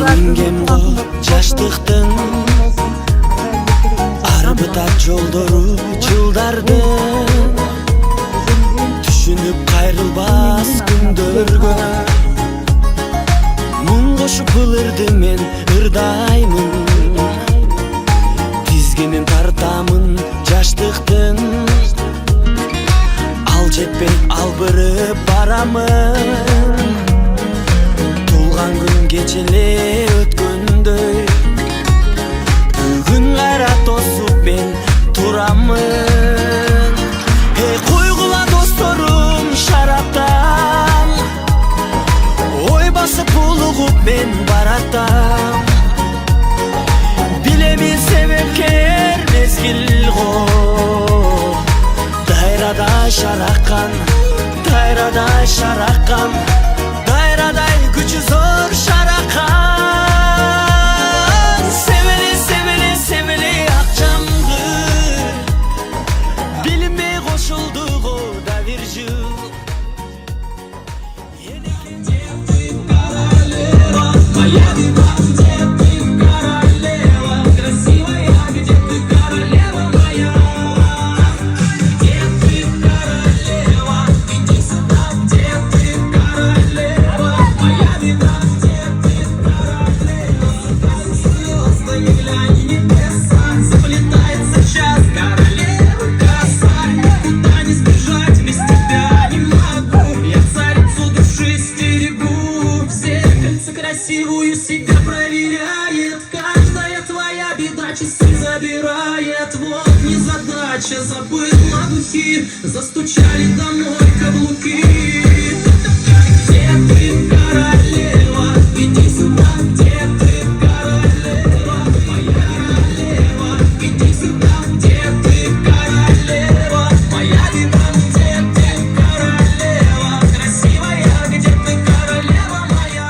Сиңгем го жаштыктын арбытат жолдору жылдардын түшүнүп кайрылбас күндөргө муң кошуп былырды мен ырдаймын тизгинин тартамын жаштыктын ал жетпей албырып барамын туулган күн кечеле өткөндөй бүгүн кайра тосуп мен турамын койгула досторум шараптан ой басып булугуп мен баратам билеми себепкер мезгил го дайрадай шараккан дайрадай шараккан дайрадай күчү зор шараккан себели себели себели ак жамгыр билинбей кошулду го да бир жыл Красивую себя проверяет, каждая твоя беда часы забирает. Вот незадача, забыла духи, застучали домой каблуки. Где ты, королева? Иди сюда, где ты, королева? Моя королева, иди сюда, где ты, королева? Моя беда, где ты, королева? Красивая, где ты, королева моя?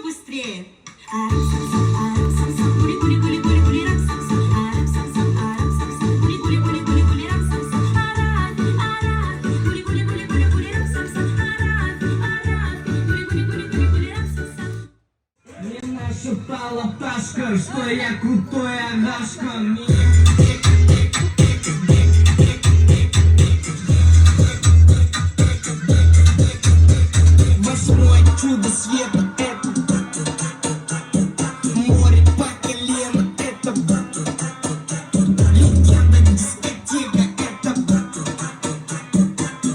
быстрее. Шептала пташка, что я крутой агашка. Восьмое чудо света — это море по колено, это легенда дискотека, это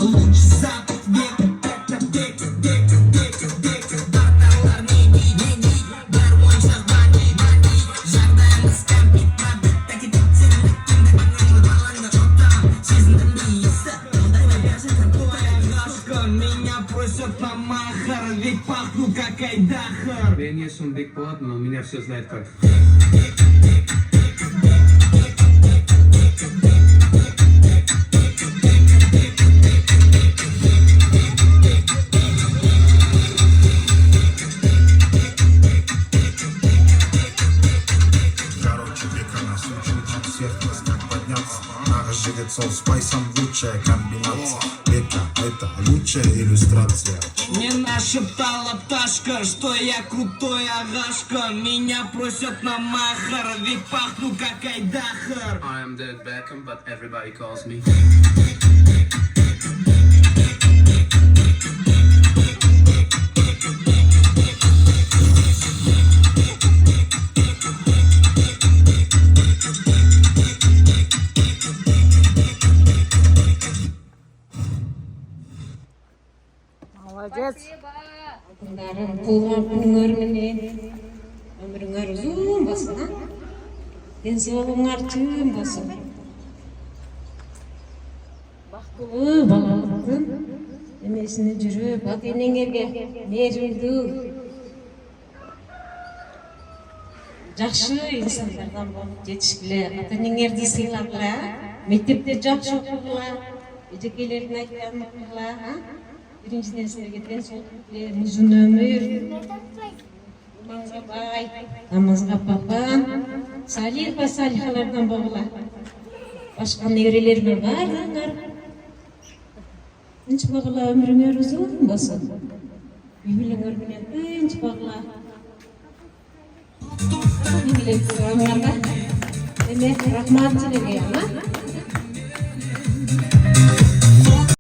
луч запад века, это дека. Даталар не бар бойынша бани жағдайымыз кәмпит таки сенің балаңды оттам сезіндім иісі ондайда бәрі такой агашка. Меня просят на махар, ведь пахну как айдахар. Я не сумбик плат, но меня все знают как. Короче, века нас учил, всех нас как подняться. Наш жигецов с пайсом лучшая комбинация. Века — это лучшая иллюстрация. Мне нашептала пташка, что я крутой агашка. Меня просят на махар, ведь пахну как айдахар. I am David Beckham, but everybody calls me. Молодец. Алтындарым туған күніңер менен өміріңер ұзын болсын, денсаулығыңар чың болсын. Бақыттылы балалықтың емесіне жүріп, ата-енеңерге мейірімдүү, жакшы инсандардан болуп жетишкиле, ата-енеңерди сыйлагыла, мектепте жакшы окугула, эжекелердин айтканын окугула. Биринчиден силерге денсаулык тилейм, узун өмүр, иманга бай, намазга папан, салих ва салихалардан болгула. Башка неберелериңер баардыгыңар тынч багыла, өмүрүңөр узун болсун. Үй бүлөңөр менен тынч багыла. Демек, рахмат силерге.